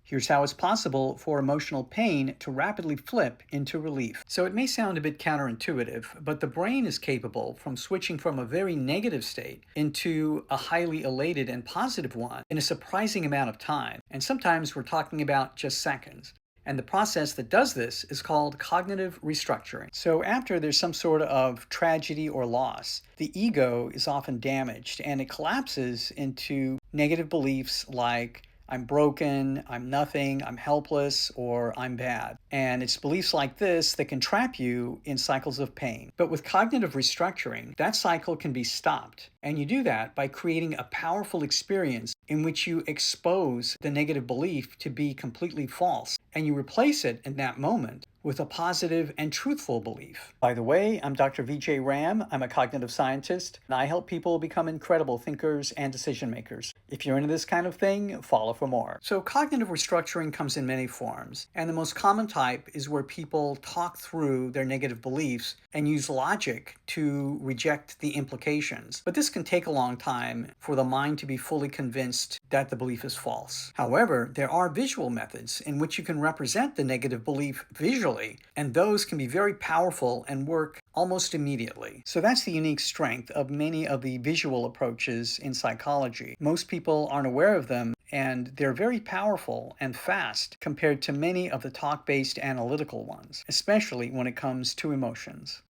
Here's how it's possible for emotional pain to rapidly flip into relief. So it may sound a bit counterintuitive, but the brain is capable from switching from a very negative state into a highly elated and positive one in a surprising amount of time. And sometimes we're talking about just seconds. And the process that does this is called cognitive restructuring. So, after there's some sort of tragedy or loss, the ego is often damaged and it collapses into negative beliefs like, I'm broken, I'm nothing, I'm helpless, or I'm bad. And it's beliefs like this that can trap you in cycles of pain. But with cognitive restructuring, that cycle can be stopped. And you do that by creating a powerful experience in which you expose the negative belief to be completely false and you replace it in that moment with a positive and truthful belief. By the way, I'm Dr. Vijay Ram. I'm a cognitive scientist, and I help people become incredible thinkers and decision makers. If you're into this kind of thing, follow for more. So, cognitive restructuring comes in many forms, and the most common type is where people talk through their negative beliefs and use logic to reject the implications. But this can take a long time for the mind to be fully convinced that the belief is false. However, there are visual methods in which you can represent the negative belief visually, and those can be very powerful and work almost immediately. So that's the unique strength of many of the visual approaches in psychology. Most people aren't aware of them, and they're very powerful and fast compared to many of the talk-based analytical ones, especially when it comes to emotions.